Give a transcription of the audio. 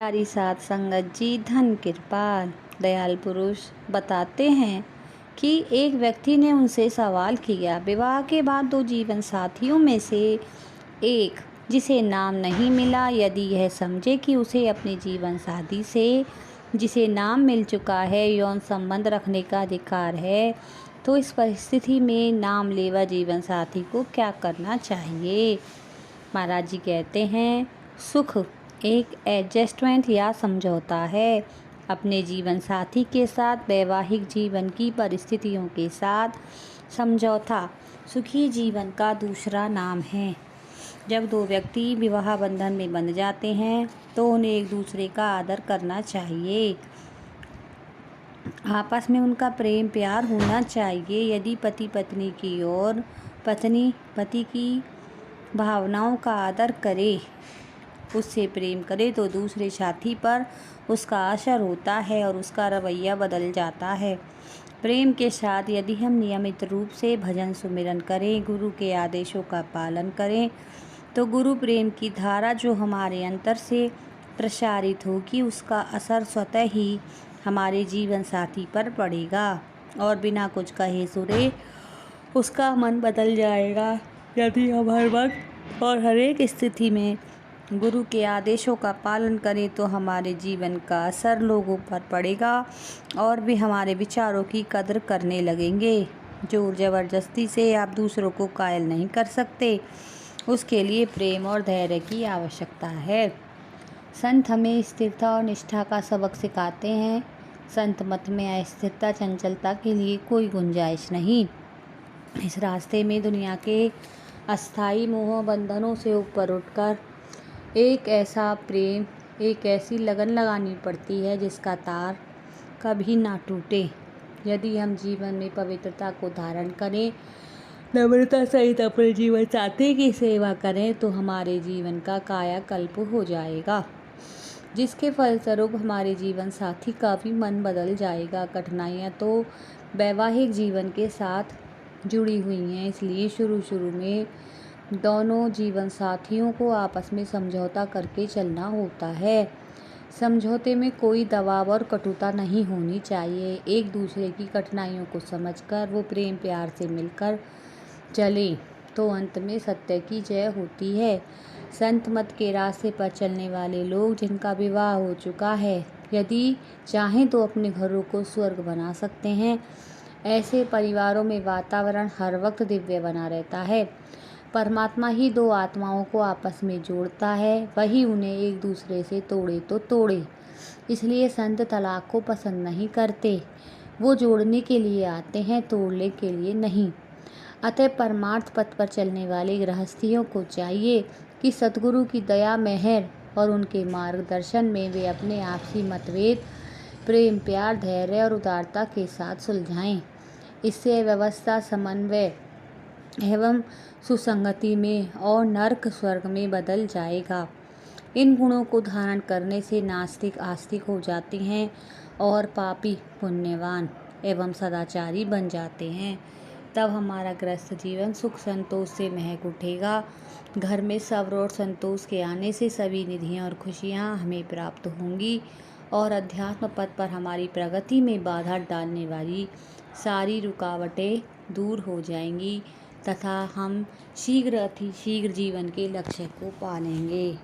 प्यारी साथ संगत जी धन कृपाल दयाल पुरुष बताते हैं कि एक व्यक्ति ने उनसे सवाल किया, विवाह के बाद दो जीवन साथियों में से एक जिसे नाम नहीं मिला, यदि यह समझे कि उसे अपने जीवन साथी से जिसे नाम मिल चुका है यौन संबंध रखने का अधिकार है, तो इस परिस्थिति में नाम लेवा जीवन साथी को क्या करना चाहिए। महाराज जी कहते हैं, सुख एक एडजस्टमेंट या समझौता है। अपने जीवन साथी के साथ वैवाहिक जीवन की परिस्थितियों के साथ समझौता सुखी जीवन का दूसरा नाम है। जब दो व्यक्ति विवाह बंधन में बंध जाते हैं तो उन्हें एक दूसरे का आदर करना चाहिए, आपस में उनका प्रेम प्यार होना चाहिए। यदि पति पत्नी की ओर पत्नी पति की भावनाओं का आदर करे, उससे प्रेम करे, तो दूसरे साथी पर उसका असर होता है और उसका रवैया बदल जाता है। प्रेम के साथ यदि हम नियमित रूप से भजन सुमिरन करें, गुरु के आदेशों का पालन करें, तो गुरु प्रेम की धारा जो हमारे अंतर से प्रसारित होगी, उसका असर स्वतः ही हमारे जीवन साथी पर पड़ेगा और बिना कुछ कहे सुने उसका मन बदल जाएगा। यदि हम हर वक्त और हर एक स्थिति में गुरु के आदेशों का पालन करें तो हमारे जीवन का असर लोगों पर पड़ेगा और वे हमारे विचारों की कदर करने लगेंगे। जोर ज़बरदस्ती से आप दूसरों को कायल नहीं कर सकते, उसके लिए प्रेम और धैर्य की आवश्यकता है। संत हमें स्थिरता और निष्ठा का सबक सिखाते हैं। संत मत में अस्थिरता चंचलता के लिए कोई गुंजाइश नहीं। इस रास्ते में दुनिया के अस्थायी मोह बंधनों से ऊपर उठकर एक ऐसा प्रेम, एक ऐसी लगन लगानी पड़ती है जिसका तार कभी ना टूटे। यदि हम जीवन में पवित्रता को धारण करें, नम्रता सहित अपने जीवन साथी की सेवा करें, तो हमारे जीवन का कायाकल्प हो जाएगा, जिसके फलस्वरूप हमारे जीवन साथी का भी मन बदल जाएगा। कठिनाइयाँ तो वैवाहिक जीवन के साथ जुड़ी हुई हैं, इसलिए शुरू में दोनों जीवन साथियों को आपस में समझौता करके चलना होता है। समझौते में कोई दबाव और कटुता नहीं होनी चाहिए। एक दूसरे की कठिनाइयों को समझकर वो प्रेम प्यार से मिलकर चले तो अंत में सत्य की जय होती है। संत मत के रास्ते पर चलने वाले लोग जिनका विवाह हो चुका है, यदि चाहें तो अपने घरों को स्वर्ग बना सकते हैं। ऐसे परिवारों में वातावरण हर वक्त दिव्य बना रहता है। परमात्मा ही दो आत्माओं को आपस में जोड़ता है, वही उन्हें एक दूसरे से तोड़े तो तोड़े। इसलिए संत तलाक को पसंद नहीं करते, वो जोड़ने के लिए आते हैं, तोड़ने के लिए नहीं। अतः परमार्थ पथ पर चलने वाले गृहस्थियों को चाहिए कि सतगुरु की दया मेहर और उनके मार्गदर्शन में वे अपने आपसी मतभेद प्रेम प्यार धैर्य और उदारता के साथ सुलझाएं। इससे व्यवस्था समन्वय एवं सुसंगति में और नर्क स्वर्ग में बदल जाएगा। इन गुणों को धारण करने से नास्तिक आस्तिक हो जाते हैं और पापी पुण्यवान एवं सदाचारी बन जाते हैं। तब हमारा गृहस्थ जीवन सुख संतोष से महक उठेगा। घर में सब्र और संतोष के आने से सभी निधियाँ और खुशियाँ हमें प्राप्त होंगी और अध्यात्म पथ पर हमारी प्रगति में बाधा डालने वाली सारी रुकावटें दूर हो जाएंगी तथा हम शीघ्र अति शीघ्र जीवन के लक्ष्य को पा लेंगे।